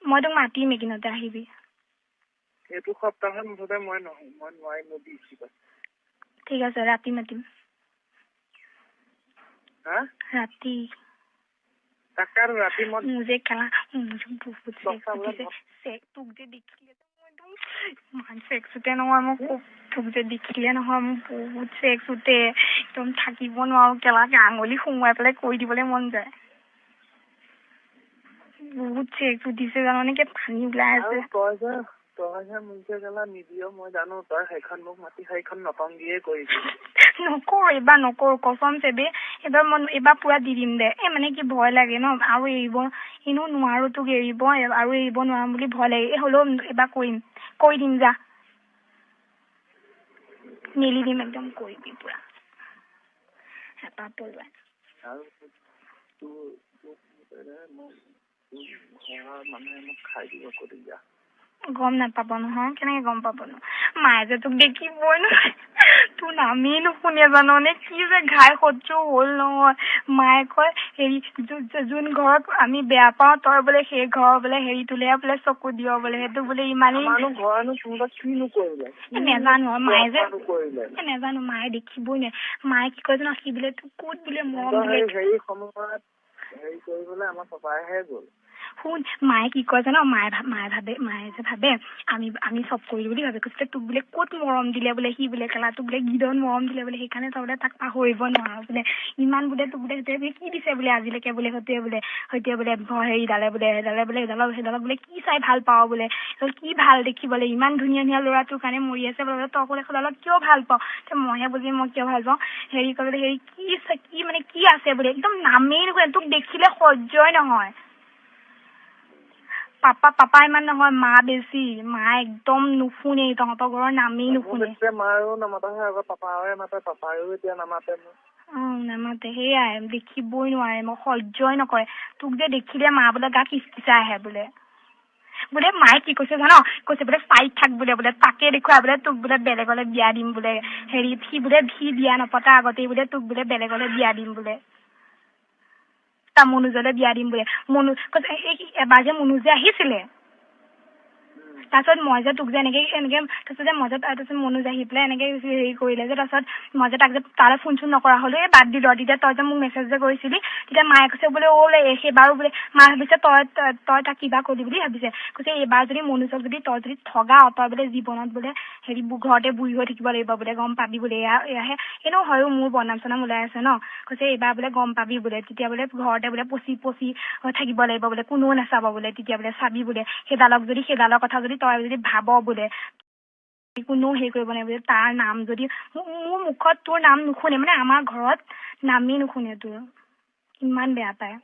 মই তোক মাতিম একিনতে আহিবি এইটো সপ্তাহত মুঠতে মই নোৱাৰিম দিছিবা ঠিক আছে ৰাতি মাতিম হা ৰাতি তাকাৰ ৰাতি মই মুজে খেলা বহুত চেক তোক যে দেখিলে মান চেক্স উঠে নহয় মোক তোক যে দেখিলে নহয় মোক বহুত চেক্স উঠে একদম থাকিব নোৱাৰো কেলাকে আঙুলি সোমোৱাই পেলাই কৈ দিবলৈ মন যায় বহুত চেক্স উঠিছে জাননে কি পানী ওলাই আছে তই যে মুজে গেলা নিদিয় মই জানো তই সেইখন মোক মাতি সেইখন নটংগিয়ে কৰিবি নকৰো এইবাৰ নকৰো কচম চেবে এইবাৰ পুৰা দি দিম দে মানে কি ভয় লাগে ন আৰু এৰিব এনেও নোৱাৰো তোক এৰিব আৰু এৰিব নোৱাৰো বুলি ভয় লাগে হ'লেও এইবাৰ কৰি দিম যা মেলি দিম একদম কৰিবি পুৰা হেঁপাহ পলোৱাই মানুহে মোক খাই দিব কৰি যা গম নাপাব নহয় কেনেকে গম পাব ন মায়ে যে তোক দেখিবই নহয় তোৰ নামেই নুশুনে জাননে কি যে ঘাই সহ্য হ'ল নহয় মায়ে কয় হেৰি যোন ঘৰত আমি বেয়া পাওঁ তই বোলে সেই ঘৰৰ বোলে হেৰি তোলে বোলে চকু দিয় বোলে সেইটো বোলে ইমানেই নেজানো মায়ে যে নেজানো মায়ে দেখিবই নে মায়ে কি কয় জানো সি বোলে তোক ক'ত বোলে মৰম দিলে হেৰি সময়ত হেৰি কৰিবলৈ আমাৰ পাপাইহে গ'ল শুন মায়ে কি কয় জানো মায়ে যে ভাবে আমি চব কৰিলো বুলি ভাবে কৈছে তোক বোলে ক'ত মৰম দিলে বোলে সি বোলে কেলা তোক বোলে গিদন মৰম দিলে বোলে সেইকাৰণে তই বোলে তাক পাহৰিব নোৱাৰ বোলে ইমান বোলে তোক বোলে সেইটোৱে কি দিছে বোলে আজিলৈকে বোলে সেইটোৱে বোলে হেৰিডালে বোলে সেইডালক বোলে কি চাই ভাল পাওঁ বোলে তই কি ভাল দেখিবলৈ ইমান ধুনীয়া ধুনীয়া ল'ৰা তোৰ কাৰণে মৰি আছে বোলে তই বোলে সেইডালক কিয় ভাল পাওঁ মইহে বুজি মই কিয় ভাল পাওঁ হেৰি কৰিবলৈ হেৰি কি মানে কি আছে বোলে একদম নামেই নুশুনে তোক দেখিলে সহ্যই নহয় পাপা ইমান নহয় মা বেছি মা একদম নুশুনে তহঁতৰ ঘৰৰ নামেই নুশুনে মাৰো নামাতাহে আগত পাপাৰে মাতে পাপাৰো এতিয়া নামাতে নামাতে সেয়াই দেখিবই নোৱাৰে মই সহ্যই নকৰে তোক যে দেখিলে মা বোলে গা কিচকিচাই আহে বোলে মায়ে কি কৈছে জান কৈছে বোলে চাইড থাক বোলে তাকে দেখুৱাই বোলে তোক বোলে বেলেগলে বিয়া দিম বোলে হেৰি সি বিয়া নপতা আগতেই বোলে তোক বোলে বেলেগলে বিয়া দিম বোলে মনোজলে বিয়া দিম বোলে এবাৰ যে মনোজ যে আহিছিলে তাৰপিছত মই যে তোক যে এনেকে তাৰপিছত যে তাৰপিছত মনোজ আহি পেলাই এনেকে হেৰি কৰিলে যে তাৰপিছত মই যে তাক যে তালৈ ফোন চোন নকৰা হলো বাদ দিলো তেতিয়া তই যে মোক মেছেজ যে কৰিছিলি তেতিয়া মায়ে কৈছে বোলে সেইবাৰো বোলে মায়ে ভাবিছে তই তাক কিবা কৰিলি বুলি ভাবিছে কৈছে এইবাৰ যদি মনোজক যদি তই যদি ঠগা তই বোলে জীৱনত বোলে হেৰি ঘৰতে বুঢ়ী হৈ থাকিব লাগিব বোলে গম পাবি বোলে এয়াহে এনেও হয়ো মোৰ বনাম চনাম ওলাই আছে ন কৈছে এইবাৰ বোলে গম পাবি বোলে তেতিয়া বোলে ঘৰতে বোলে পচি হৈ থাকিব লাগিব বোলে কোনেও নাচাব বোলে তেতিয়া বোলে চাবি বোলে সেইডালৰ কথা যদি তই যদি ভাব বোলে কোনেও হেৰি কৰিব নাই বোলে তাৰ নাম যদি মোৰ মুখত তোৰ নাম নুশুনে মানে আমাৰ ঘৰত নামেই নুশুনে তোৰ ইমান বেয়া পায়